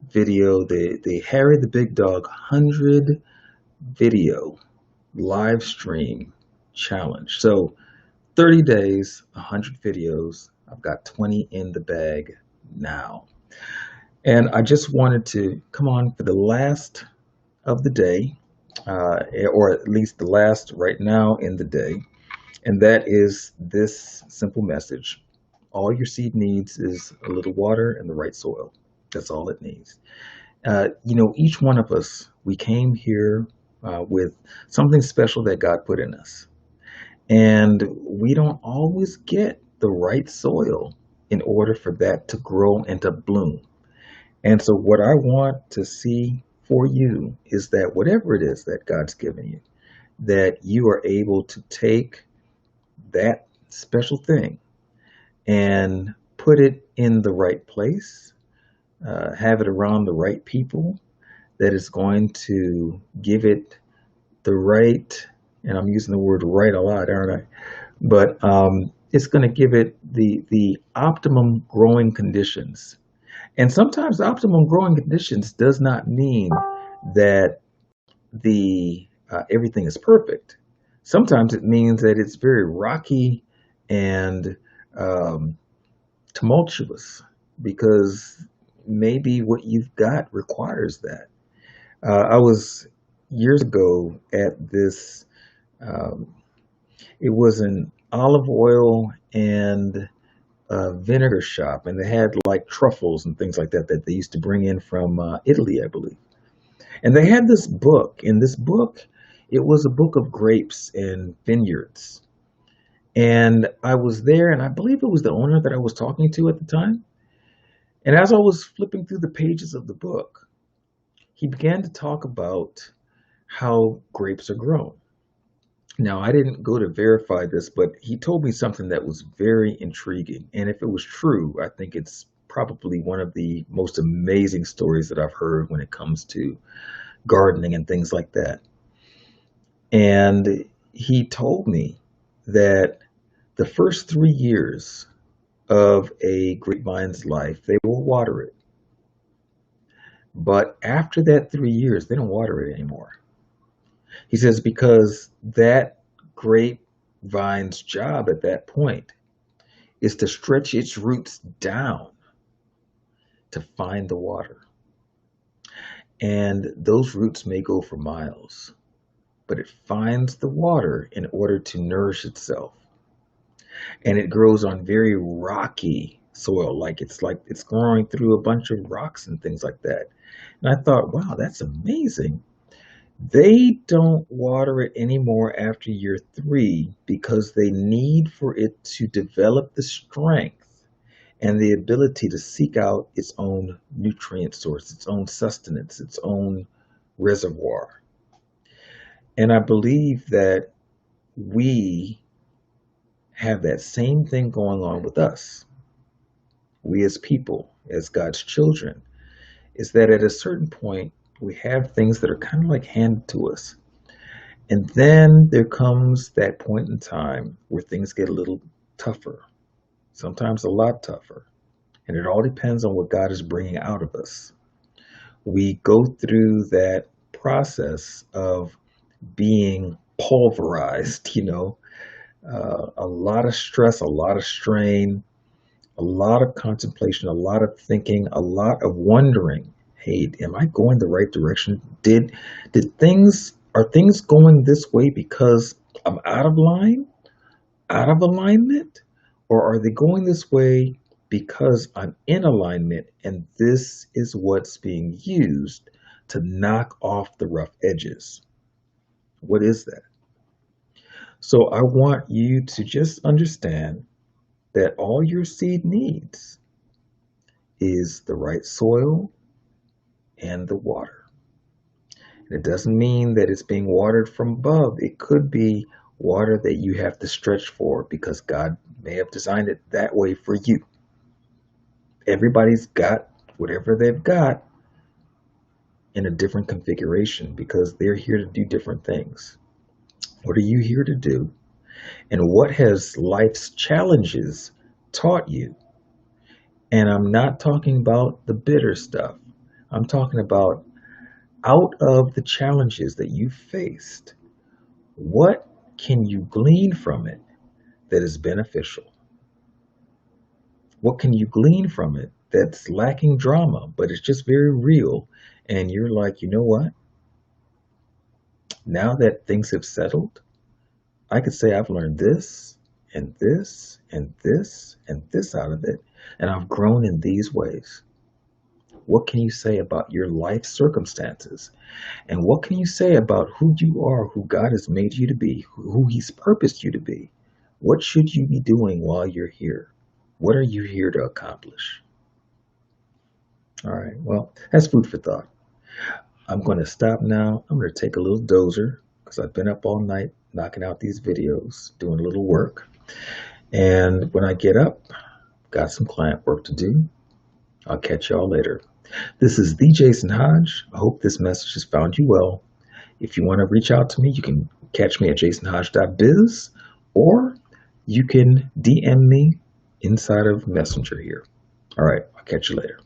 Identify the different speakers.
Speaker 1: video, the Harry the Big Dog 100 video live stream challenge. So 30 days, 100 videos. I've got 20 in the bag now. And I just wanted to come on for the last of the day, or at least the last right now in the day. And that is this simple message. All your seed needs is a little water and the right soil. That's all it needs. Each one of us, we came here with something special that God put in us. And we don't always get the right soil in order for that to grow and to bloom. And so, what I want to see for you is that whatever it is that God's given you, that you are able to take that special thing and put it in the right place, have it around the right people that is going to give it the right, and I'm using the word right a lot, aren't I? But it's going to give it the optimum growing conditions. And sometimes optimum growing conditions does not mean that the everything is perfect. Sometimes it means that it's very rocky and um, tumultuous because maybe what you've got requires that. I was years ago at this, um, it was an olive oil and vinegar shop, and they had like truffles and things like that that they used to bring in from Italy, I believe. And they had this book. In this book, it was a book of grapes and vineyards. And I was there, and I believe it was the owner that I was talking to at the time. And as I was flipping through the pages of the book, he began to talk about how grapes are grown. Now, I didn't go to verify this, but he told me something that was very intriguing. And if it was true, I think it's probably one of the most amazing stories that I've heard when it comes to gardening and things like that. And he told me that the first 3 years of a grapevine's life, they will water it. But after that 3 years, they don't water it anymore. He says because that grapevine's job at that point is to stretch its roots down to find the water. And those roots may go for miles, but it finds the water in order to nourish itself. And it grows on very rocky soil, like it's growing through a bunch of rocks and things like that. And I thought, wow, that's amazing. They don't water it anymore after year 3 because they need for it to develop the strength and the ability to seek out its own nutrient source, its own sustenance, its own reservoir. And I believe that we have that same thing going on with us. We as people, as God's children, is that at a certain point, we have things that are kind of like handed to us. And then there comes that point in time where things get a little tougher, sometimes a lot tougher. And it all depends on what God is bringing out of us. We go through that process of being pulverized, a lot of stress, a lot of strain, a lot of contemplation, a lot of thinking, a lot of wondering. Hey, am I going the right direction? Did things are things going this way because I'm out of line, out of alignment, or are they going this way because I'm in alignment and this is what's being used to knock off the rough edges? What is that? So I want you to just understand that all your seed needs is the right soil and the water. And it doesn't mean that it's being watered from above. It could be water that you have to stretch for because God may have designed it that way for you. Everybody's got whatever they've got in a different configuration because they're here to do different things. What are you here to do? And what has life's challenges taught you? And I'm not talking about the bitter stuff. I'm talking about out of the challenges that you faced, what can you glean from it that is beneficial? What can you glean from it that's lacking drama, but it's just very real? And you're like, you know what? Now that things have settled, I could say I've learned this and this and this and this out of it, and I've grown in these ways. What can you say about your life circumstances? And what can you say about who you are, who God has made you to be, who He's purposed you to be? What should you be doing while you're here? What are you here to accomplish? All right, well, that's food for thought. I'm going to stop now. I'm going to take a little dozer because I've been up all night knocking out these videos, doing a little work. And when I get up, got some client work to do. I'll catch y'all later. This is the Jason Hodge. I hope this message has found you well. If you want to reach out to me, you can catch me at jasonhodge.biz, or you can DM me inside of Messenger here. All right, I'll catch you later.